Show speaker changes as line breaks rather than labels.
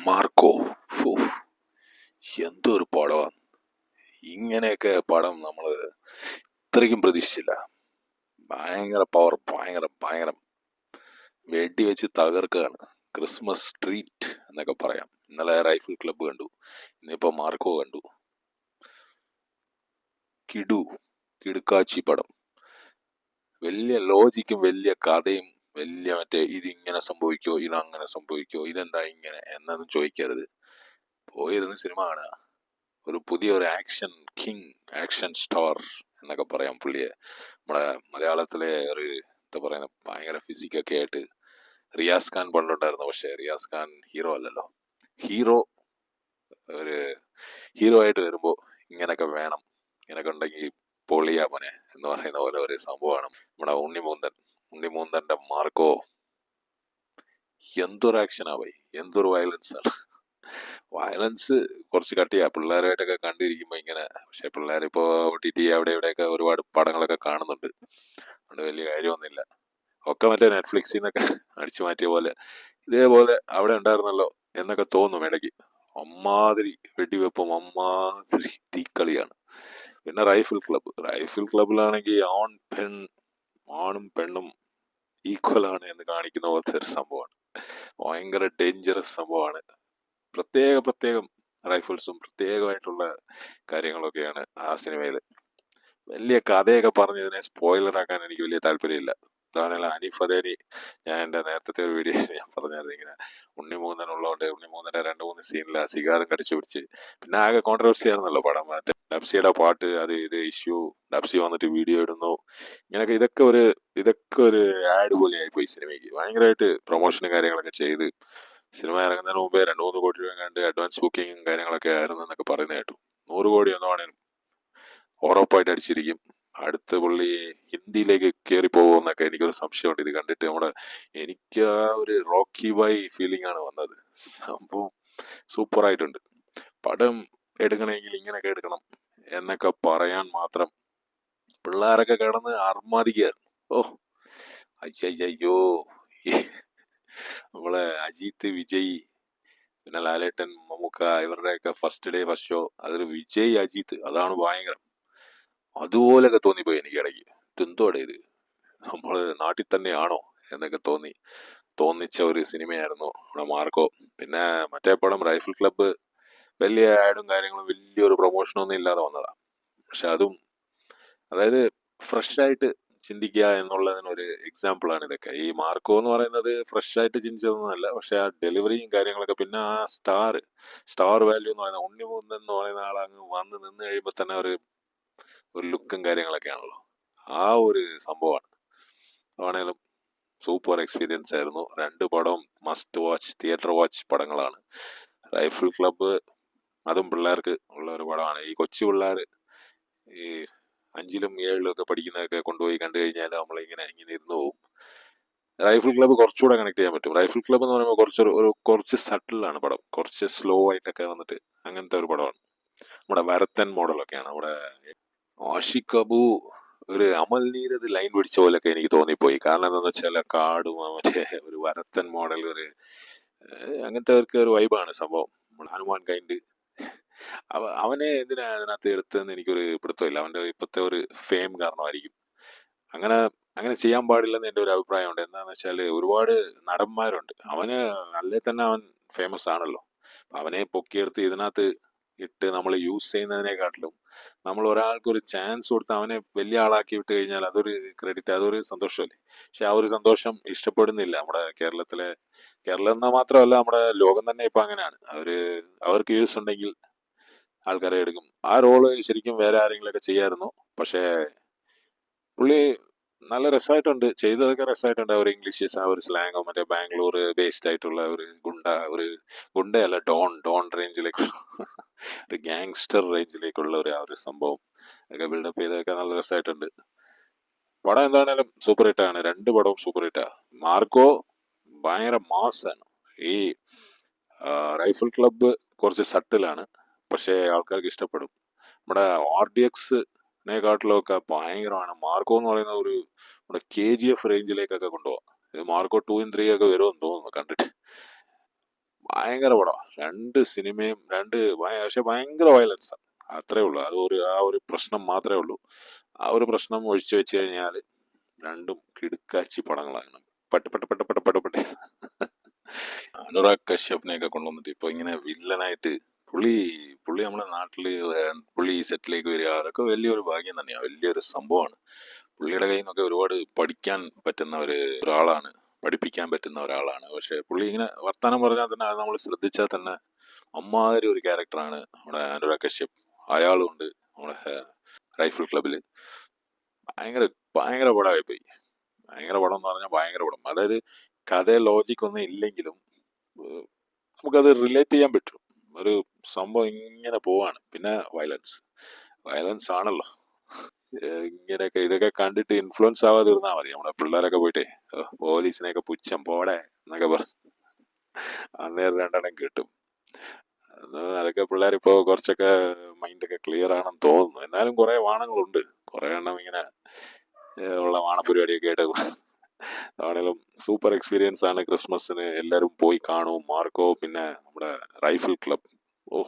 Marco. ഫു, എന്തൊരു പടമാണ്. ഇങ്ങനെയൊക്കെ പടം നമ്മൾ ഇത്രയ്ക്കും പ്രതീക്ഷിച്ചില്ല. ഭയങ്കര പവർ, ഭയങ്കരം വെടിവെച്ച് തകർക്കുകയാണ്. ക്രിസ്മസ് ട്രീറ്റ് എന്നൊക്കെ പറയാം. ഇന്നലെ റൈഫിൾ ക്ലബ്ബ് കണ്ടു, ഇന്നിപ്പോ മാർക്കോ കണ്ടു. കിടുക്കാച്ചി പടം. വലിയ ലോജിക്കും വലിയ കഥയും വലിയ മറ്റേ ഇതിങ്ങനെ സംഭവിക്കോ ഇതങ്ങനെ സംഭവിക്കോ ഇതെന്താ ഇങ്ങനെ എന്നൊന്നും ചോദിക്കരുത്. പോയിരുന്ന് സിനിമ കാണുക. ഒരു പുതിയൊരു ആക്ഷൻ കിങ്, ആക്ഷൻ സ്റ്റാർ എന്നൊക്കെ പറയാം പുള്ളിയെ. നമ്മുടെ മലയാളത്തിലെ ഒരു എന്താ പറയുന്ന ഭയങ്കര ഫിസിക്കൊക്കെ ആയിട്ട് റിയാസ് ഖാൻ പണ്ടുണ്ടായിരുന്നു. പക്ഷെ റിയാസ് ഖാൻ ഹീറോ അല്ലല്ലോ. ഒരു ഹീറോ ആയിട്ട് വരുമ്പോ ഇങ്ങനൊക്കെ വേണം, ഇങ്ങനൊക്കെ ഉണ്ടെങ്കിൽ പൊളിയാ മോനെ എന്ന് പറയുന്ന പോലെ ഒരു സംഭവമാണ് നമ്മുടെ ഉണ്ണിമൂന്തന്റെ മാർക്കോ. എന്തൊരു ആക്ഷനാ പോയി, എന്തൊരു വയലൻസ് ആണ്. വയലൻസ് കുറച്ച് കട്ടിയാ പിള്ളേരായിട്ടൊക്കെ കണ്ടിരിക്കുമ്പോ ഇങ്ങനെ. പക്ഷെ പിള്ളേരിപ്പോ OTT അവിടെ ഇവിടെയൊക്കെ ഒരുപാട് പടങ്ങളൊക്കെ കാണുന്നുണ്ട്, അതുകൊണ്ട് വലിയ കാര്യമൊന്നുമില്ല. ഒക്കെ മറ്റേ നെറ്റ്ഫ്ലിക്സിൽ നിന്നൊക്കെ അടിച്ചു മാറ്റിയ പോലെ ഇതേപോലെ അവിടെ ഉണ്ടായിരുന്നല്ലോ എന്നൊക്കെ തോന്നും ഇടയ്ക്ക്. അമ്മാതിരി വെടിവെപ്പും അമ്മാതിരി തീക്കളിയാണ്. പിന്നെ റൈഫിൾ ക്ലബിലാണെങ്കിൽ ആണും പെണ്ണും ഈക്വൽ ആണ് എന്ന് കാണിക്കുന്ന പോലത്തെ ഒരു സംഭവമാണ്. ഭയങ്കര ഡേഞ്ചറസ് സംഭവമാണ്. പ്രത്യേകം റൈഫിൾസും പ്രത്യേകമായിട്ടുള്ള കാര്യങ്ങളൊക്കെയാണ് ആ സിനിമയിൽ. വലിയ കഥയൊക്കെ പറഞ്ഞതിനെ സ്പോയിലറാക്കാൻ എനിക്ക് വലിയ താല്പര്യമില്ല. അതാണല്ലോ അനീഫ് അദേനി, ഞാൻ എൻ്റെ നേരത്തെ ഒരു വീഡിയോ ഞാൻ പറഞ്ഞായിരുന്നു, ഇങ്ങനെ ഉണ്ണിമൂന്നൻ ഉള്ളതുകൊണ്ട് ഉണ്ണിമൂന്നൻ്റെ 2-3 സീനിൽ ആ സിഗാറും കടിച്ചു പിടിച്ച്. പിന്നെ ആകെ കോൺട്രവേഴ്സി ആയിരുന്നല്ലോ പടം. മറ്റേ ഡബ്സിയുടെ പാട്ട്, അത് ഇത് ഇഷ്യൂ, ഡബ്സി വന്നിട്ട് വീഡിയോ ഇടുന്നു, ഇങ്ങനെയൊക്കെ. ഇതൊക്കെ ഒരു ആഡ് പോലെ ആയിപ്പോയി സിനിമയ്ക്ക്. ഭയങ്കരമായിട്ട് പ്രൊമോഷനും കാര്യങ്ങളൊക്കെ ചെയ്ത് സിനിമ ഇറങ്ങുന്നതിന് മുമ്പേ 2-3 കോടി രൂപ കണ്ട് അഡ്വാൻസ് ബുക്കിങ്ങും കാര്യങ്ങളൊക്കെ ആയിരുന്നു എന്നൊക്കെ പറയുന്ന കേട്ടു. 100 കോടി ഒന്നും ആണേലും ഉറപ്പായിട്ട് അടിച്ചിരിക്കും. അടുത്ത പുള്ളി ഹിന്ദിയിലേക്ക് കയറി പോകുമെന്നൊക്കെ എനിക്കൊരു സംശയമുണ്ട്. ഇത് കണ്ടിട്ട് എനിക്ക് ആ ഒരു റോക്കി ബൈ ഫീലിംഗ് ആണ് വന്നത്. സംഭവം സൂപ്പറായിട്ടുണ്ട്. പടം എടുക്കണമെങ്കിൽ ഇങ്ങനെയൊക്കെ എടുക്കണം എന്നൊക്കെ പറയാൻ മാത്രം പിള്ളേരൊക്കെ കിടന്ന് അർമാദിക്കുകയായിരുന്നു. ഓ അയ്യോ, നമ്മളെ അജിത്ത്, വിജയ്, പിന്നെ ലാലേട്ടൻ, മമ്മൂക്ക, ഇവരുടെയൊക്കെ ഫസ്റ്റ് ഡേ ഫസ്റ്റ് ഷോ. അതൊരു വിജയ് അജിത്ത്, അതാണ് ഭയങ്കരം. അതുപോലെയൊക്കെ തോന്നിപ്പോയി എനിക്ക് ഇടയ്ക്ക്. ഇതെന്തോടെ ഇത്, നമ്മള് നാട്ടിൽ തന്നെയാണോ എന്നൊക്കെ തോന്നിച്ച ഒരു സിനിമയായിരുന്നു നമ്മുടെ മാർക്കോ. പിന്നെ മറ്റേ പടം റൈഫിൾ ക്ലബ്ബ് വലിയ ആഡും കാര്യങ്ങളും വലിയൊരു പ്രൊമോഷനും ഒന്നും ഇല്ലാതെ വന്നതാ. പക്ഷെ അതും, അതായത് ഫ്രഷ് ആയിട്ട് ചിന്തിക്കുക എന്നുള്ളതിനൊരു എക്സാമ്പിൾ ആണ് ഇതൊക്കെ. ഈ മാർക്കോ എന്ന് പറയുന്നത് ഫ്രഷ് ആയിട്ട് ചിന്തിച്ചതൊന്നുമല്ല, പക്ഷെ ആ ഡെലിവറിയും കാര്യങ്ങളൊക്കെ, പിന്നെ ആ സ്റ്റാർ വാല്യൂ എന്ന് പറയുന്നത്, ഉണ്ണിമൂന്നൻ എന്ന് പറയുന്ന ആൾ അങ്ങ് വന്ന് നിന്ന് കഴിയുമ്പോൾ തന്നെ ഒരു ലുക്കും കാര്യങ്ങളൊക്കെ ആണല്ലോ. ആ ഒരു സംഭവമാണ്. ആണേലും സൂപ്പർ എക്സ്പീരിയൻസ് ആയിരുന്നു. 2 പടവും മസ്റ്റ് വാച്ച്, തിയേറ്റർ വാച്ച് പടങ്ങളാണ്. റൈഫിൾ ക്ലബ്ബ് അതും പിള്ളേർക്ക് ഉള്ള ഒരു പടമാണ്. ഈ കൊച്ചു പിള്ളേർ ഈ 5ലും 7ലും ഒക്കെ പഠിക്കുന്നതൊക്കെ കൊണ്ടുപോയി കണ്ടു കഴിഞ്ഞാൽ നമ്മളിങ്ങനെ ഇരുന്ന് പോകും. റൈഫിൾ ക്ലബ്ബ് കുറച്ചുകൂടെ കണക്ട് ചെയ്യാൻ പറ്റും. റൈഫിൾ ക്ലബ്ബ് എന്ന് പറയുമ്പോൾ കുറച്ച് സട്ടിലാണ് പടം, കുറച്ച് സ്ലോ ആയിട്ടൊക്കെ വന്നിട്ട് അങ്ങനത്തെ ഒരു പടമാണ്. നമ്മുടെ വരത്തൻ മോഡലൊക്കെയാണ്. നമ്മുടെ ആഷിഖ് അബു ഒരു അമൽ നീരത് ലൈൻ പിടിച്ച പോലൊക്കെ എനിക്ക് തോന്നിപ്പോയി. കാരണം എന്താണെന്ന് വെച്ചാൽ കാടും മറ്റേ ഒരു വരത്തൻ മോഡൽ, അങ്ങനത്തെ ഒരു വൈബാണ് സംഭവം. ഹനുമാൻ കൈൻഡ് അവനെ എന്തിനാ അതിനകത്ത് എടുത്തതെന്ന് എനിക്കൊരു പിടുത്തമില്ല. അവന്റെ ഇപ്പോഴത്തെ ഒരു ഫെയിം കാരണമായിരിക്കും. അങ്ങനെ ചെയ്യാൻ പാടില്ലെന്ന് എൻ്റെ ഒരു അഭിപ്രായമുണ്ട്. എന്താണെന്ന് വെച്ചാൽ ഒരുപാട് നടന്മാരുണ്ട്, അവന് അല്ലേ തന്നെ അവൻ ഫേമസ് ആണല്ലോ. അവനെ പൊക്കിയെടുത്ത് ഇതിനകത്ത് ഇട്ട് നമ്മൾ യൂസ് ചെയ്യുന്നതിനെക്കാട്ടിലും നമ്മൾ ഒരാൾക്ക് ഒരു ചാൻസ് കൊടുത്ത് അവനെ വലിയ ആളാക്കി വിട്ട് കഴിഞ്ഞാൽ അതൊരു ക്രെഡിറ്റ്, അതൊരു സന്തോഷമല്ലേ. പക്ഷെ ആ ഒരു സന്തോഷം ഇഷ്ടപ്പെടുന്നില്ല നമ്മുടെ കേരളം എന്നാൽ മാത്രമല്ല നമ്മുടെ ലോകം തന്നെ ഇപ്പൊ അങ്ങനെയാണ്. അവർക്ക് യൂസ് ഉണ്ടെങ്കിൽ ആൾക്കാരെ എടുക്കും. ആ റോള് ശരിക്കും വേറെ ആരെങ്കിലുമൊക്കെ ചെയ്യായിരുന്നു. പക്ഷേ പുള്ളി നല്ല രസമായിട്ടുണ്ട്, ചെയ്തതൊക്കെ രസമായിട്ടുണ്ട്. ആ ഒരു ഇംഗ്ലീഷ്, ആ ഒരു സ്ലാങ്ങോ, മറ്റേ ബാംഗ്ലൂർ ബേസ്ഡ് ആയിട്ടുള്ള ഒരു ഗുണ്ടയല്ല, ഡോൺ റേഞ്ചിലേക്കുള്ള ഒരു ഗാങ്സ്റ്റർ റേഞ്ചിലേക്കുള്ള ആ ഒരു സംഭവം ഒക്കെ ബിൽഡപ്പ് ചെയ്തൊക്കെ നല്ല രസമായിട്ടുണ്ട്. പടം എന്താണേലും സൂപ്പർ ഹിറ്റാണ്. 2 പടവും സൂപ്പർ ഹിറ്റാ. മാർക്കോ ഭയങ്കര മാസാണ്. ഈ റൈഫിൾ ക്ലബ്ബ് കുറച്ച് സട്ടിലാണ്, പക്ഷേ ആൾക്കാർക്ക് ഇഷ്ടപ്പെടും. നമ്മുടെ RDXനെക്കാട്ടിലൊക്കെ ഭയങ്കരമാണ്. മാർക്കോ എന്ന് പറയുന്ന നമ്മുടെ KGF റേഞ്ചിലേക്കൊക്കെ കൊണ്ടുപോകാം. ഇത് മാർക്കോ 2 ഉം 3 ഒക്കെ വരുമെന്ന് തോന്നുന്നു കണ്ടിട്ട്. ഭയങ്കര പടമാണ്. രണ്ട് സിനിമയും പക്ഷെ ഭയങ്കര വയലൻസ് ആണ്. അത്രേ ഉള്ളൂ. ആ ഒരു പ്രശ്നം മാത്രമേ ഉള്ളൂ. ആ ഒരു പ്രശ്നം ഒഴിച്ചു വെച്ച് കഴിഞ്ഞാൽ രണ്ടും കിടുക്കാച്ചി പടങ്ങളാണ്. പട്ട് പട്ട് പട്ട് പട്ട് പട്ട് പട്ട്. അനുരാഗ് കശ്യപിനെയൊക്കെ കൊണ്ടുവന്നിട്ട് ഇപ്പൊ ഇങ്ങനെ വില്ലനായിട്ട് പുള്ളി പുള്ളി നമ്മുടെ നാട്ടില് പുള്ളി ഈ സെറ്റിലേക്ക് വരിക, അതൊക്കെ വലിയൊരു ഭാഗ്യം തന്നെയാണ്, വലിയൊരു സംഭവമാണ്. പുള്ളിയുടെ കയ്യിൽ നിന്നൊക്കെ ഒരുപാട് പഠിക്കാൻ പറ്റുന്ന ഒരാളാണ്, പഠിപ്പിക്കാൻ പറ്റുന്ന ഒരാളാണ്. പക്ഷെ പുള്ളി ഇങ്ങനെ വർത്താനം പറഞ്ഞാൽ തന്നെ അത് നമ്മൾ ശ്രദ്ധിച്ചാൽ തന്നെ അമ്മാതിരി ഒരു ക്യാരക്ടറാണ് നമ്മുടെ അനുരാഗ് കശ്യപ്. അയാളും ഉണ്ട് നമ്മുടെ റൈഫിൾ ക്ലബില്. ഭയങ്കര ഭയങ്കര പടമായി പോയി. ഭയങ്കര പടം എന്ന് പറഞ്ഞാൽ ഭയങ്കര പടം. അതായത് കഥ ലോജിക് ഒന്നും ഇല്ലെങ്കിലും നമുക്കത് റിലേറ്റ് ചെയ്യാൻ പറ്റും. ഒരു സംഭവം ഇങ്ങനെ പോവാണ്. പിന്നെ വയലൻസ് ആണല്ലോ. ഇങ്ങനെയൊക്കെ ഇതൊക്കെ കണ്ടിട്ട് ഇൻഫ്ലുവൻസ് ആവാതിരുന്നാ മതി. നമ്മുടെ പിള്ളേരൊക്കെ പോയിട്ടേ പോലീസിനെയൊക്കെ പുച്ഛം പോടെ എന്നൊക്കെ പറഞ്ഞു അന്നേരം രണ്ടെണ്ണം കിട്ടും. അതൊക്കെ പിള്ളേരിപ്പോ കുറച്ചൊക്കെ മൈൻഡൊക്കെ ക്ലിയർ ആണെന്ന് തോന്നുന്നു. എന്നാലും കുറെ വാണങ്ങളുണ്ട്, കുറെ എണ്ണം ഇങ്ങനെ ഉള്ള വാണപരിപാടിയൊക്കെ ആയിട്ട്. ആണെങ്കിലും സൂപ്പർ എക്സ്പീരിയൻസ് ആണ്. ക്രിസ്മസിന് എല്ലാവരും പോയി കാണും. മാർക്കോ, പിന്നെ നമ്മുടെ റൈഫിൾ ക്ലബ്. ഓ